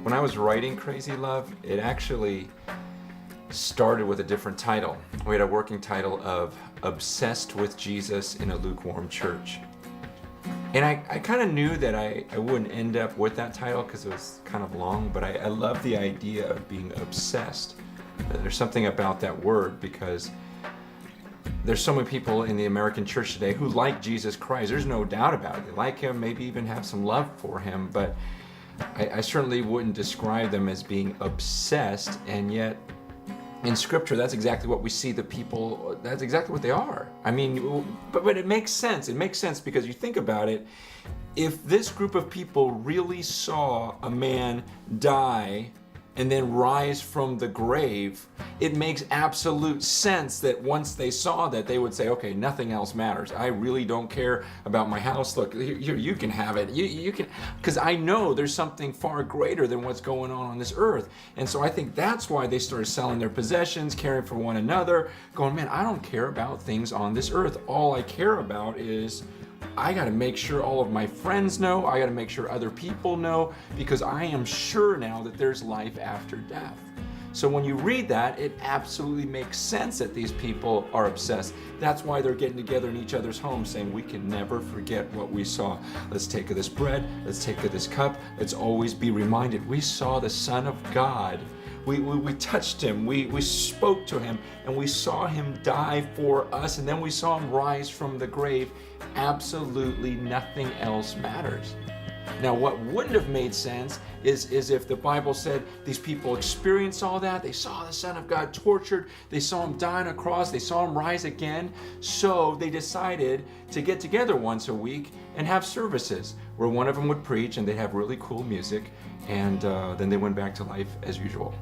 When I was writing Crazy Love, it actually started with a different title. We had a working title of Obsessed with Jesus in a Lukewarm Church. And I kind of knew that I wouldn't end up with that title because it was kind of long, but I love the idea of being obsessed. There's something about that word because there's so many people in the American church today who like Jesus Christ. There's no doubt about it. They like him, maybe even have some love for him, but I certainly wouldn't describe them as being obsessed, and yet in Scripture, that's exactly what we see the people, that's exactly what they are. I mean, but it makes sense. It makes sense because you think about it, if this group of people really saw a man die and then rise from the grave, it makes absolute sense that once they saw that, they would say, okay, nothing else matters. I really don't care about my house. Look, here, you can have it. You can, because I know there's something far greater than what's going on this earth. And so I think that's why they started selling their possessions, caring for one another, going, man, I don't care about things on this earth. All I care about is I got to make sure all of my friends know. I got to make sure other people know, because I am sure now that there's life after death. So when you read that, it absolutely makes sense that these people are obsessed. That's why they're getting together in each other's homes saying, we can never forget what we saw. Let's take of this bread. Let's take of this cup. Let's always be reminded we saw the Son of God. We touched him, we spoke to him, and we saw him die for us, and then we saw him rise from the grave. Absolutely nothing else matters. Now, what wouldn't have made sense is if the Bible said these people experienced all that, they saw the Son of God tortured, they saw him die on a cross, they saw him rise again, so they decided to get together once a week and have services where one of them would preach and they'd have really cool music, and then they went back to life as usual.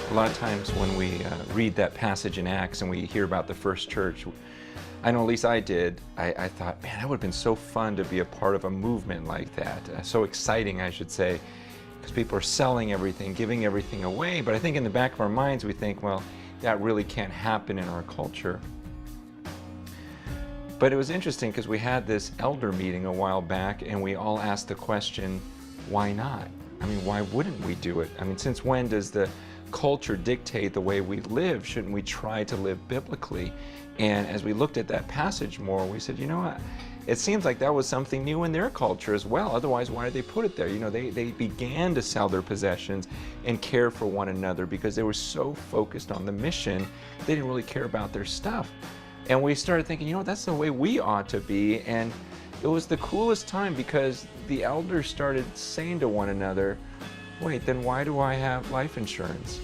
A lot of times when we read that passage in Acts and we hear about the first church, I know at least I did, I thought, man, that would have been so fun to be a part of a movement like that. So exciting, I should say, because people are selling everything, giving everything away. But I think in the back of our minds we think, well, that really can't happen in our culture. But it was interesting because we had this elder meeting a while back and we all asked the question, why not? I mean, why wouldn't we do it? I mean, since when does the culture dictate the way we live? Shouldn't we try to live biblically? And as we looked at that passage more, we said, you know what? It seems like that was something new in their culture as well. Otherwise, why did they put it there? You know, they began to sell their possessions and care for one another because they were so focused on the mission, they didn't really care about their stuff. And we started thinking, you know, that's the way we ought to be. And it was the coolest time because the elders started saying to one another, wait, then why do I have life insurance?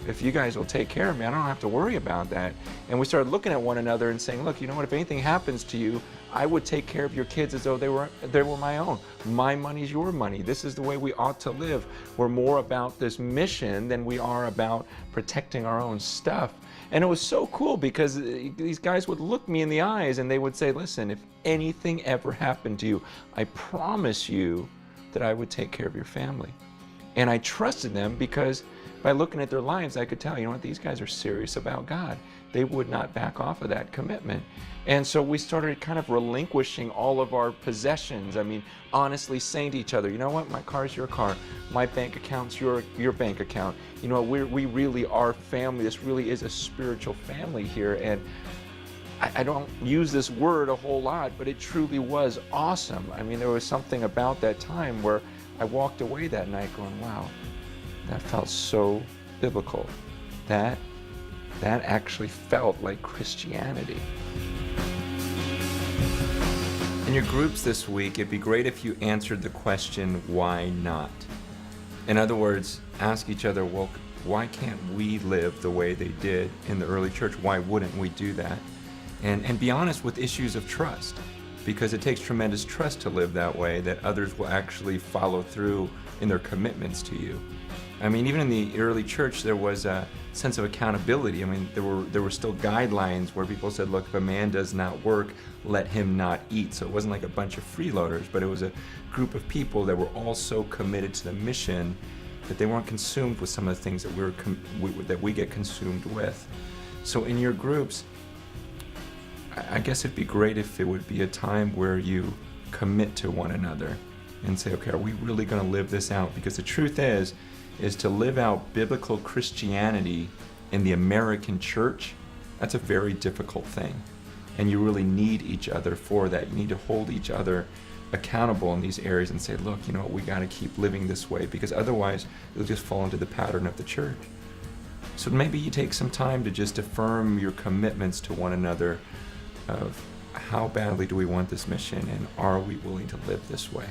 If you guys will take care of me, I don't have to worry about that. And we started looking at one another and saying, look, you know what, if anything happens to you, I would take care of your kids as though they were my own. My money's your money. This is the way we ought to live. We're more about this mission than we are about protecting our own stuff. And it was so cool because these guys would look me in the eyes and they would say, listen, if anything ever happened to you, I promise you that I would take care of your family. And I trusted them because by looking at their lives, I could tell, you know what, these guys are serious about God. They would not back off of that commitment. And so we started kind of relinquishing all of our possessions. I mean, honestly saying to each other, you know what, my car's your car, my bank account's your bank account. You know, we really are family. This really is a spiritual family here. And I don't use this word a whole lot, but it truly was awesome. I mean, there was something about that time where I walked away that night going, wow, that felt so biblical. That actually felt like Christianity. In your groups this week, it'd be great if you answered the question, why not? In other words, ask each other, well, why can't we live the way they did in the early church? Why wouldn't we do that? And be honest with issues of trust. because it takes tremendous trust to live that way, that others will actually follow through in their commitments to you. I mean, even in the early church, there was a sense of accountability. I mean, there were still guidelines where people said, look, if a man does not work, let him not eat. So it wasn't like a bunch of freeloaders, but it was a group of people that were all so committed to the mission that they weren't consumed with some of the things that we get consumed with. So in your groups, I guess it'd be great if it would be a time where you commit to one another and say, okay, are we really going to live this out? Because the truth is to live out biblical Christianity in the American church, that's a very difficult thing. And you really need each other for that. You need to hold each other accountable in these areas and say, look, we got to keep living this way, because otherwise you'll just fall into the pattern of the church. So maybe you take some time to just affirm your commitments to one another of how badly do we want this mission, and are we willing to live this way?